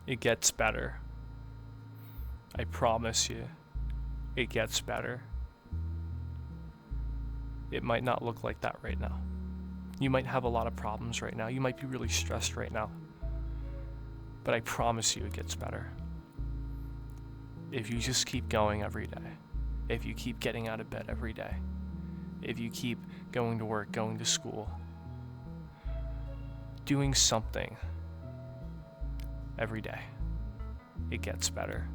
It gets better. I promise you, it gets better. It might not look like that right now. You might have a lot of problems right now. You might be really stressed right now. But I promise you it gets better. If you just keep going every day, if you keep getting out of bed every day, if you keep going to work, going to school, doing something every day, it gets better.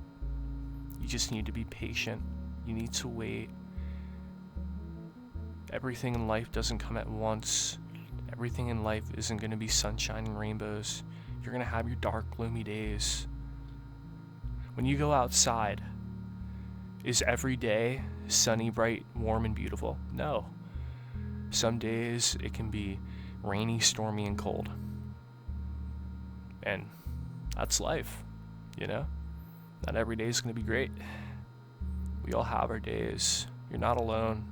You just need to be patient. You need to wait. Everything in life doesn't come at once. Everything in life isn't going to be sunshine and rainbows. You're going to have your dark, gloomy days. When you go outside, is every day sunny, bright, warm, and beautiful? No. Some days it can be rainy, stormy, and cold. And that's life, you know? Not every day is going to be great. We all have our days. You're not alone.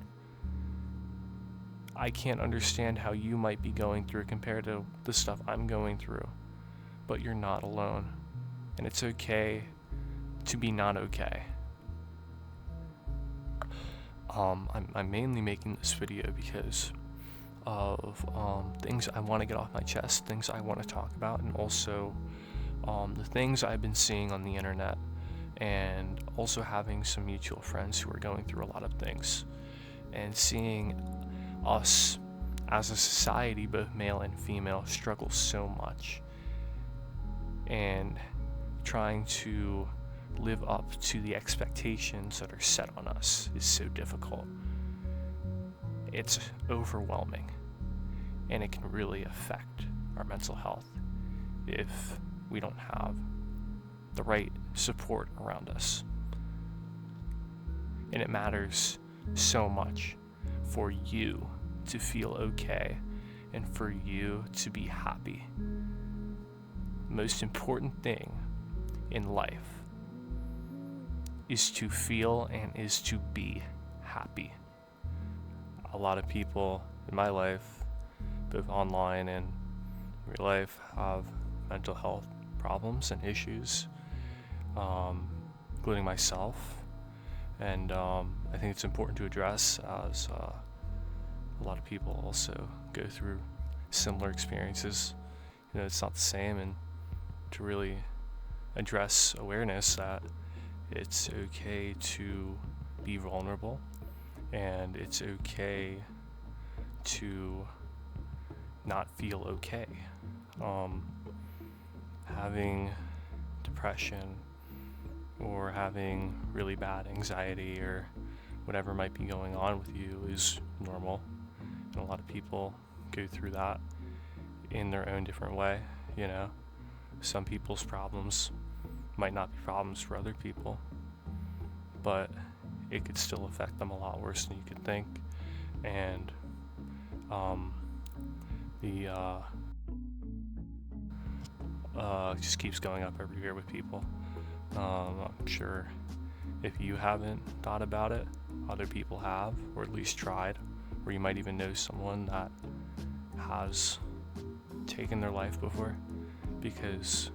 I can't understand how you might be going through compared to the stuff I'm going through, but you're not alone. And it's okay to be not okay. I'm mainly making this video because of things I want to get off my chest, things I want to talk about, and also the things I've been seeing on the internet, and also having some mutual friends who are going through a lot of things, and seeing us as a society, both male and female, struggle so much, and trying to live up to the expectations that are set on us is so difficult. It's overwhelming, and it can really affect our mental health if we don't have the right support around us. And it matters so much for you to feel okay and for you to be happy. The most important thing in life is to feel and is to be happy. A lot of people in my life, both online and real life, have mental health problems and issues, including myself. And I think it's important to address, as a lot of people also go through similar experiences. You know, it's not the same, and to really address awareness that it's okay to be vulnerable, and it's okay to not feel okay. Having depression or having really bad anxiety or whatever might be going on with you is normal, and a lot of people go through that in their own different way. You know, some people's problems might not be problems for other people, but it could still affect them a lot worse than you could think. And it just keeps going up every year with people. I'm sure if you haven't thought about it, other people have, or at least tried, or you might even know someone that has taken their life before because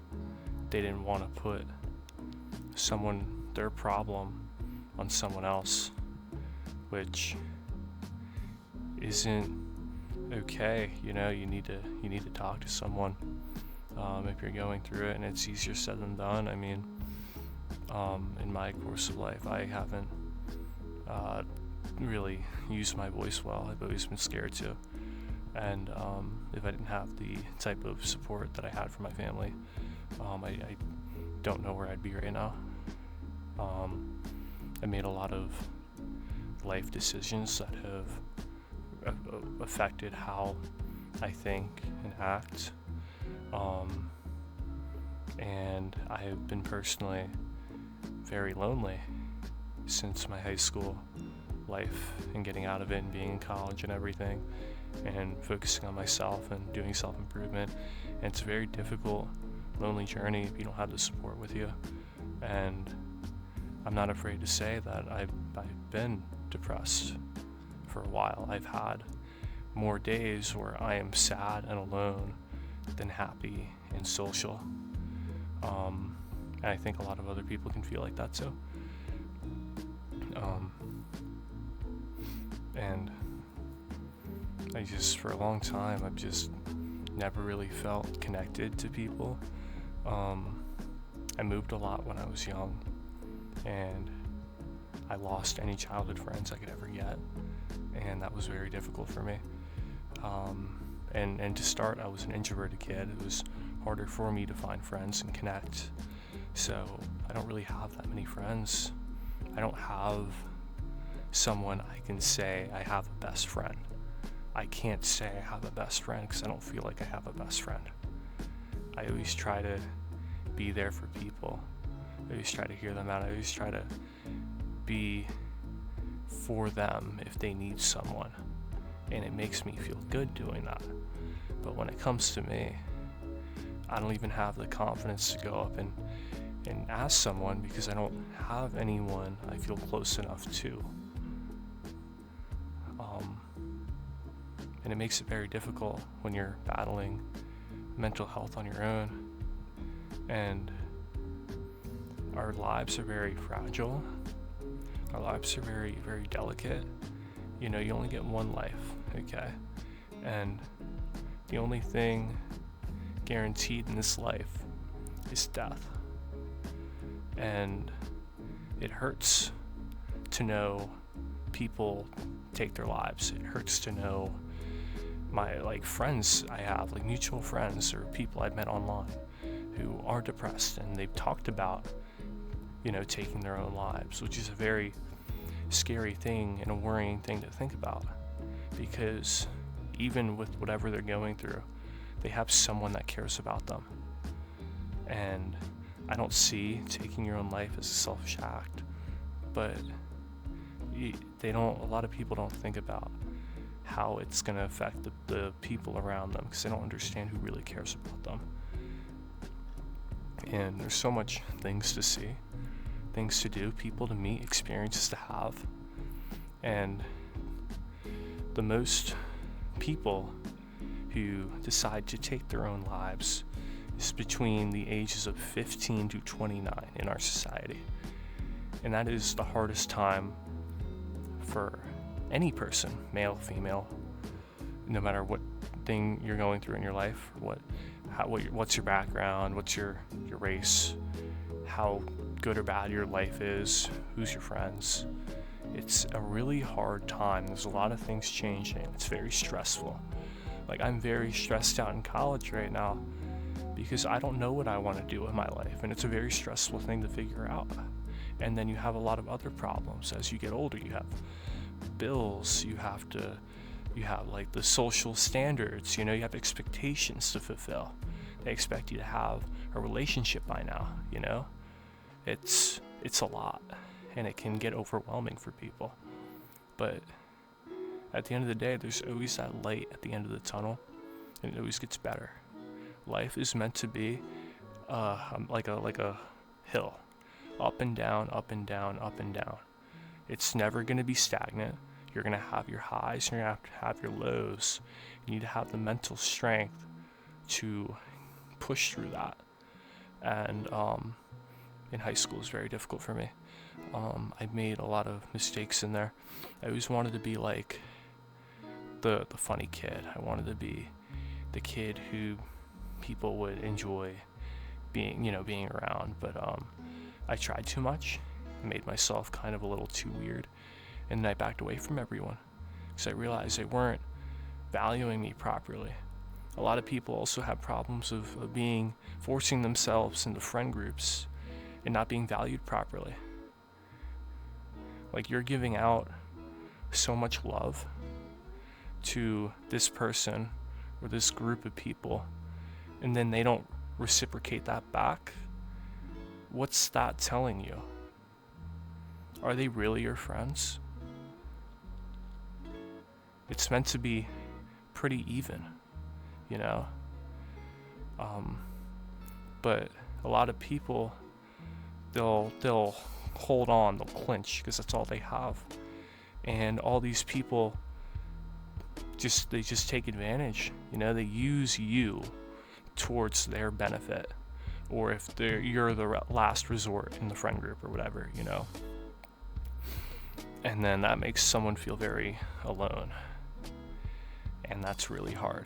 they didn't want to put their problem on someone else, which isn't okay. You know, you need to talk to someone if you're going through it, and it's easier said than done. I mean, in my course of life, I haven't really used my voice well. I've always been scared to, and if I didn't have the type of support that I had from my family, I don't know where I'd be right now. I made a lot of life decisions that have affected how I think and act, and I have been personally very lonely since my high school life and getting out of it and being in college and everything, and focusing on myself and doing self-improvement. And it's a very difficult, lonely journey if you don't have the support with you. And I'm not afraid to say that I've been depressed for a while. I've had more days where I am sad and alone than happy and social. And I think a lot of other people can feel like that too. And I just, for a long time, I've just never really felt connected to people. I moved a lot when I was young, and I lost any childhood friends I could ever get, and that was very difficult for me. And to start, I was an introverted kid. It was harder for me to find friends and connect, so I don't really have that many friends. I don't have someone I can say I have a best friend. I can't say I have a best friend because I don't feel like I have a best friend. I always try to be there for people. I always try to hear them out. I always try to be for them if they need someone. And it makes me feel good doing that. But when it comes to me, I don't even have the confidence to go up and ask someone because I don't have anyone I feel close enough to. And it makes it very difficult when you're battling mental health on your own. And our lives are very fragile. Our lives are very, very delicate. You know, you only get one life, okay? And the only thing guaranteed in this life is death. And it hurts to know people take their lives. It hurts to know my friends I have, like mutual friends or people I've met online who are depressed, and they've talked about, taking their own lives, which is a very scary thing and a worrying thing to think about, because even with whatever they're going through, they have someone that cares about them. And I don't see taking your own life as a selfish act, but a lot of people don't think about how it's going to affect the people around them, because they don't understand who really cares about them. And there's so much things to see, things to do, people to meet, experiences to have. And the most people who decide to take their own lives is between the ages of 15 to 29 in our society. And that is the hardest time for any person, male, female, no matter what thing you're going through in your life, what's your background, what's your race, how good or bad your life is, who's your friends. It's a really hard time. There's a lot of things changing. It's very stressful. I'm very stressed out in college right now because I don't know what I want to do with my life, and it's a very stressful thing to figure out. And then you have a lot of other problems as you get older. You have bills, you have the social standards, you have expectations to fulfill. They expect you to have a relationship by now, it's a lot, and it can get overwhelming for people. But at the end of the day, there's always that light at the end of the tunnel, and it always gets better. Life is meant to be like a hill, up and down, up and down, up and down. It's never going to be stagnant. You're going to have your highs, you're going to have your lows. You need to have the mental strength to push through that. And in high school, it was very difficult for me. I made a lot of mistakes in there. I always wanted to be like the funny kid. I wanted to be the kid who people would enjoy being around. But I tried too much. I made myself kind of a little too weird. And then I backed away from everyone because I realized they weren't valuing me properly. A lot of people also have problems of forcing themselves into friend groups and not being valued properly. You're giving out so much love to this person or this group of people, and then they don't reciprocate that back. What's that telling you? Are they really your friends? It's meant to be pretty even, but a lot of people, they'll hold on, they'll clinch because that's all they have, and all these people they just take advantage. They use you towards their benefit, or if you're the last resort in the friend group or whatever, and then that makes someone feel very alone, and that's really hard.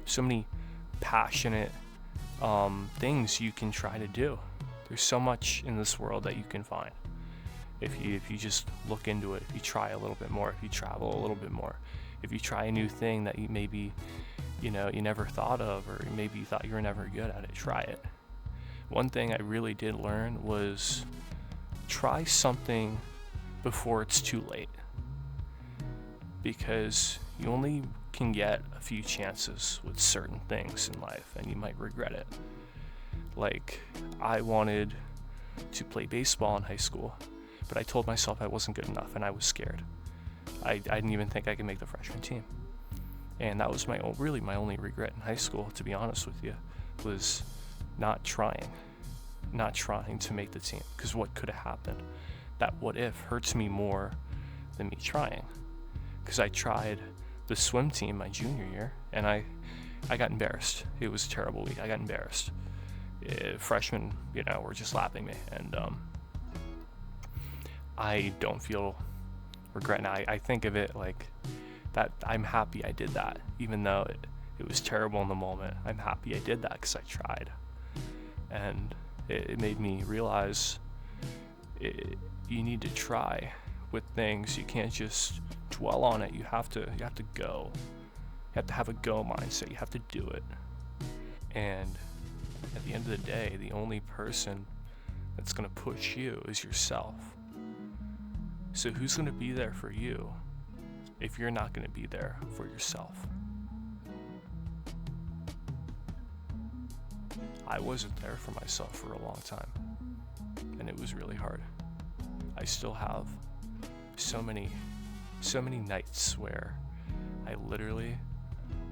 So many passionate things you can try to do. There's so much in this world that you can find if you just look into it, if you try a little bit more, if you travel a little bit more, if you try a new thing that you maybe you never thought of, or maybe you thought you were never good at it. Try it. One thing I really did learn was try something before it's too late, because you only can get a few chances with certain things in life, and you might regret it. Like, I wanted to play baseball in high school, but I told myself I wasn't good enough, and I was scared. I didn't even think I could make the freshman team. And that was my only regret in high school, to be honest with you, was not trying to make the team. Because what could have happened? That what if hurts me more than me trying. Because I tried the swim team my junior year, and I got embarrassed. It was a terrible week. I got embarrassed. Freshmen, were just lapping me, and I don't feel regret now. I think of it like that. I'm happy I did that, even though it was terrible in the moment. I'm happy I did that because I tried, and it made me realize you need to try with things. You can't just dwell on it. You have to go. You have to have a go mindset. You have to do it. And at the end of the day, the only person that's going to push you is yourself. So who's going to be there for you if you're not going to be there for yourself? I wasn't there for myself for a long time, and it was really hard. I still have so many nights where I literally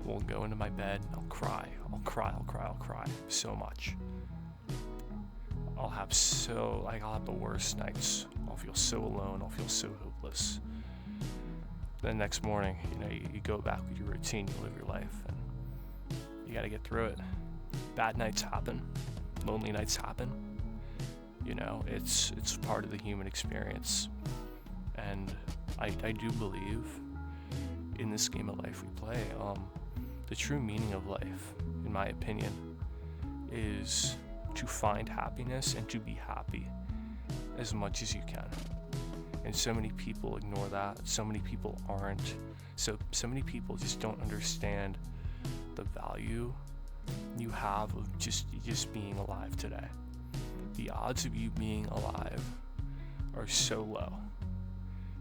will go into my bed and I'll cry so much. I'll have the worst nights. I'll feel so alone. I'll feel so hopeless. The next morning, you go back with your routine, you live your life, and you gotta get through it. Bad nights happen. Lonely nights happen. It's part of the human experience. And I do believe in this game of life we play, the true meaning of life, in my opinion, is to find happiness and to be happy as much as you can. And so many people ignore that. So many people aren't. So many people just don't understand the value you have of just being alive today. The odds of you being alive are so low.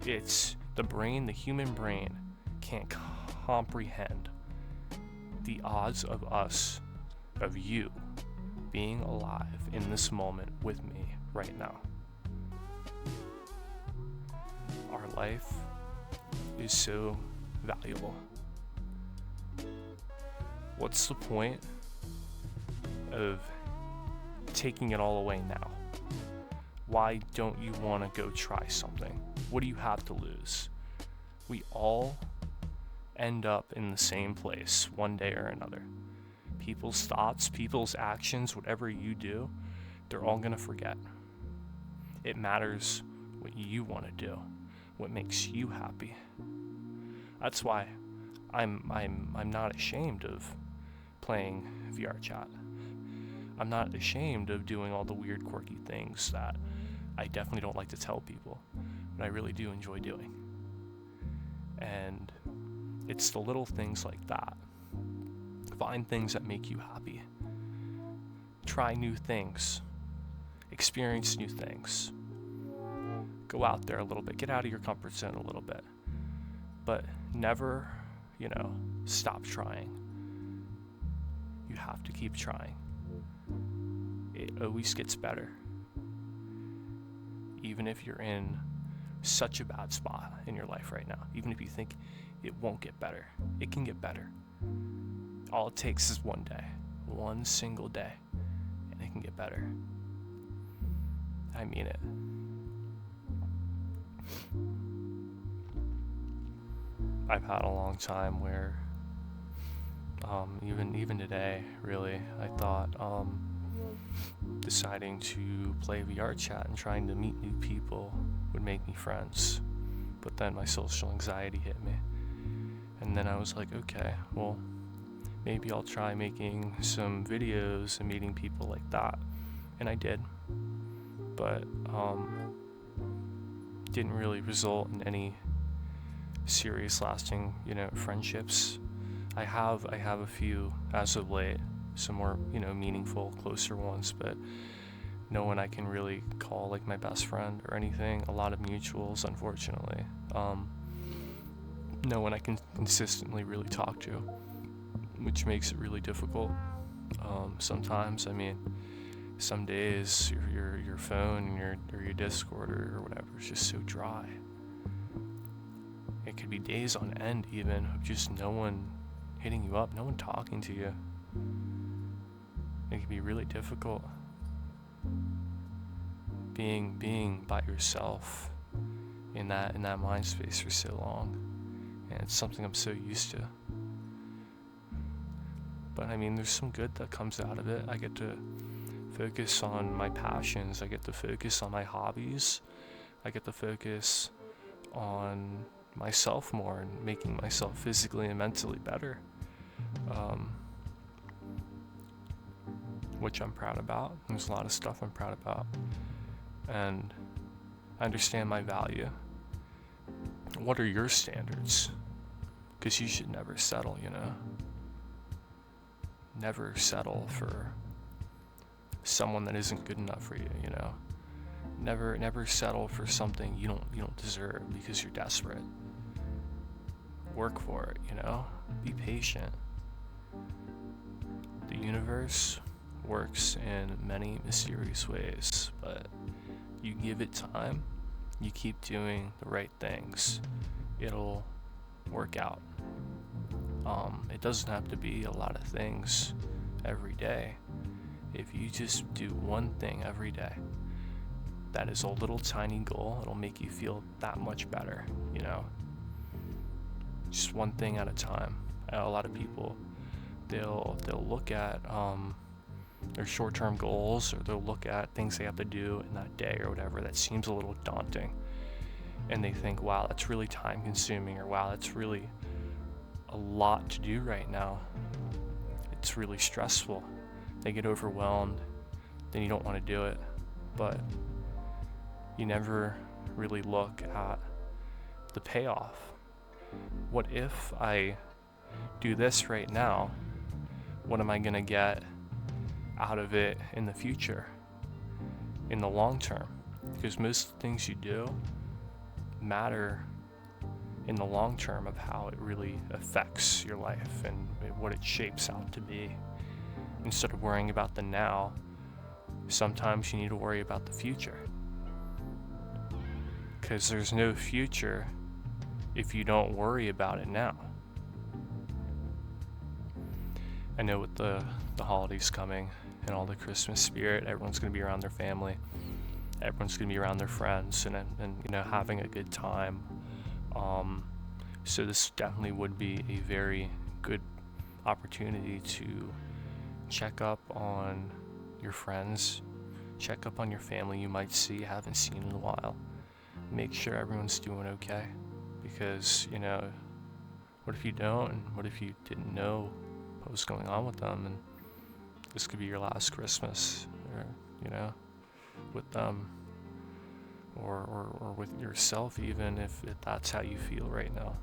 It's the human brain can't comprehend the odds of you being alive in this moment with me right now. Our life is so valuable. What's the point of taking it all away now? Why don't you want to go try something? What do you have to lose? We all end up in the same place one day or another. People's thoughts, people's actions, whatever you do, they're all gonna forget. It matters what you want to do, what makes you happy. That's why I'm not ashamed of playing VR chat. I'm not ashamed of doing all the weird, quirky things that I definitely don't like to tell people, but I really do enjoy doing. And it's the little things like that. Find things that make you happy. Try new things. Experience new things. Go out there a little bit. Get out of your comfort zone a little bit. But never, stop trying. You have to keep trying. It always gets better. Even if you're in such a bad spot in your life right now, even if you think it won't get better, it can get better. All it takes is one day, one single day, and it can get better. I mean it. I've had a long time where, even today, really, I thought, deciding to play VR chat and trying to meet new people would make me friends. But then my social anxiety hit me. And then I was like, okay, well, maybe I'll try making some videos and meeting people like that. And I did. But didn't really result in any serious lasting, friendships. I have a few as of late, some more, meaningful, closer ones, but no one I can really call like my best friend or anything. A lot of mutuals, unfortunately. No one I can consistently really talk to, which makes it really difficult. Sometimes, some days your phone or your Discord or whatever is just so dry. It could be days on end even of just no one hitting you up, no one talking to you. It can be really difficult being by yourself in that mind space for so long. And it's something I'm so used to. But there's some good that comes out of it. I get to focus on my passions. I get to focus on my hobbies. I get to focus on myself more and making myself physically and mentally better. Which I'm proud about. There's a lot of stuff I'm proud about. And I understand my value. What are your standards? Because you should never settle, Never settle for someone that isn't good enough for you, Never settle for something you don't deserve because you're desperate. Work for it, Be patient. The universe works in many mysterious ways, but you give it time, you keep doing the right things, it'll work out. It doesn't have to be a lot of things every day. If you just do one thing every day, that is a little tiny goal, it'll make you feel that much better, Just one thing at a time. A lot of people, they'll look at their short-term goals, or they'll look at things they have to do in that day or whatever that seems a little daunting, and they think, wow, that's really time consuming, or wow, that's really a lot to do right now, it's really stressful. They get overwhelmed, then you don't want to do it. But you never really look at the payoff. What if I do this right now? What am I going to get out of it in the future, in the long term? Because most things you do matter in the long term of how it really affects your life and what it shapes out to be. Instead of worrying about the now, sometimes you need to worry about the future. Because there's no future if you don't worry about it now. I know with the holidays coming and all the Christmas spirit, everyone's going to be around their family. Everyone's going to be around their friends and having a good time. So this definitely would be a very good opportunity to check up on your friends, check up on your family you might haven't seen in a while. Make sure everyone's doing okay, because what if you don't, and what if you didn't know what was going on with them, and this could be your last Christmas, or with them, or with yourself, even if that's how you feel right now.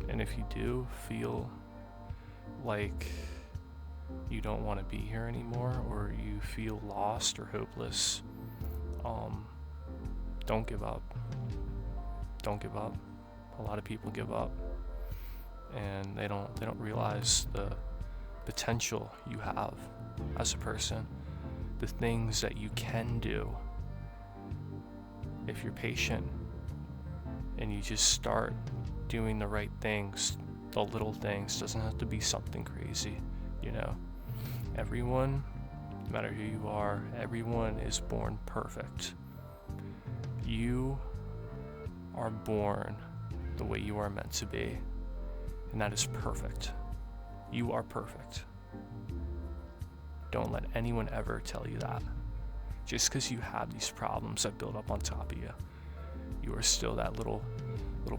And if you do feel like you don't want to be here anymore, or you feel lost or hopeless, don't give up. Don't give up. A lot of people give up, and they don't realize the potential you have as a person, the things that you can do if you're patient and you just start doing the right things, the little things. Doesn't have to be something crazy, Everyone, no matter who you are, everyone is born perfect. You are born the way you are meant to be, and that is perfect. You are perfect. Don't let anyone ever tell you that. Just because you have these problems that build up on top of you, you are still that little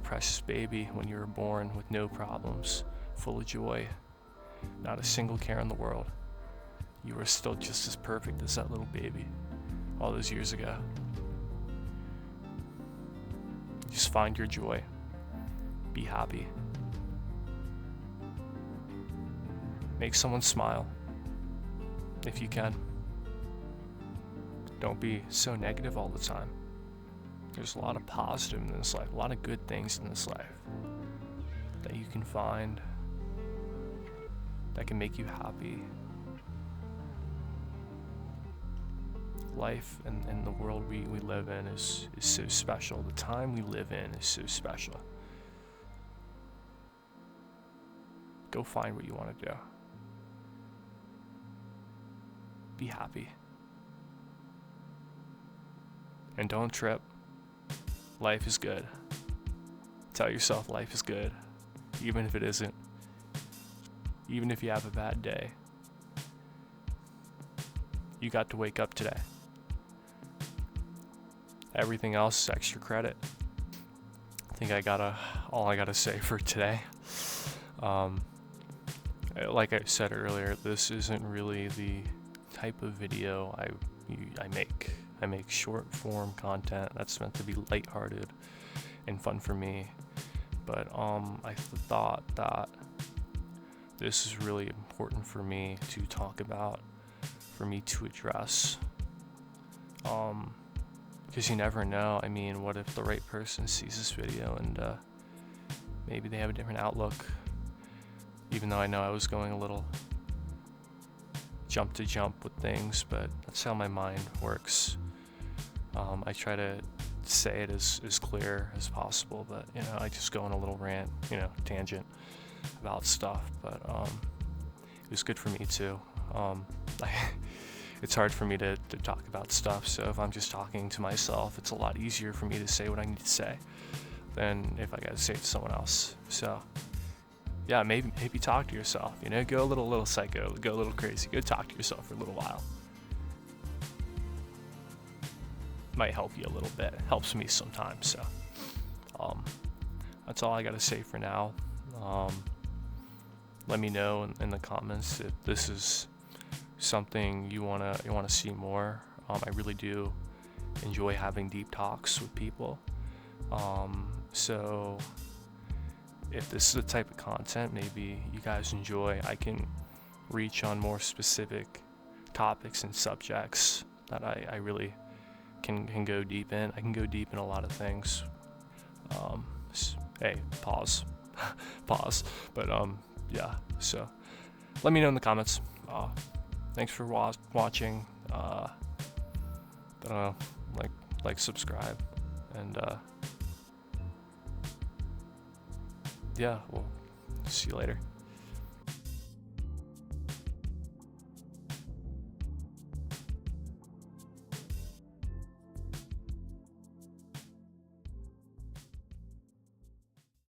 precious baby when you were born with no problems, full of joy, not a single care in the world. You are still just as perfect as that little baby all those years ago. Just find your joy. Be happy. Make someone smile if you can. Don't be so negative all the time. There's a lot of positive in this life, a lot of good things in this life that you can find that can make you happy. Life and the world we live in is so special. The time we live in is so special. Go find what you want to do. Be happy. And don't trip. Life is good. Tell yourself life is good, even if it isn't. Even if you have a bad day. You got to wake up today. Everything else is extra credit. I think all I gotta say for today. Like I said earlier, this isn't really the type of video I make. I make short form content that's meant to be lighthearted and fun for me. But I thought that this is really important for me to talk about, for me to address. Because you never know. I mean, what if the right person sees this video and maybe they have a different outlook? Even though I know I was going a little jump to jump with things, but that's how my mind works. I try to say it as clear as possible, but I just go on a little rant, tangent about stuff. But it was good for me too. It's hard for me to talk about stuff, so if I'm just talking to myself, it's a lot easier for me to say what I need to say than if I gotta say it to someone else. So yeah, maybe talk to yourself, go a little psycho, go a little crazy, go talk to yourself for a little while. Might help you a little bit. It helps me sometimes. So that's all I gotta say for now. Let me know in the comments if this is something you wanna see more. I really do enjoy having deep talks with people. So if this is the type of content maybe you guys enjoy, I can reach on more specific topics and subjects that I really can go deep in. I can go deep in a lot of things. Hey, pause. Pause. But yeah, so let me know in the comments. Thanks for watching. I don't know, like subscribe, and yeah, we'll see you later.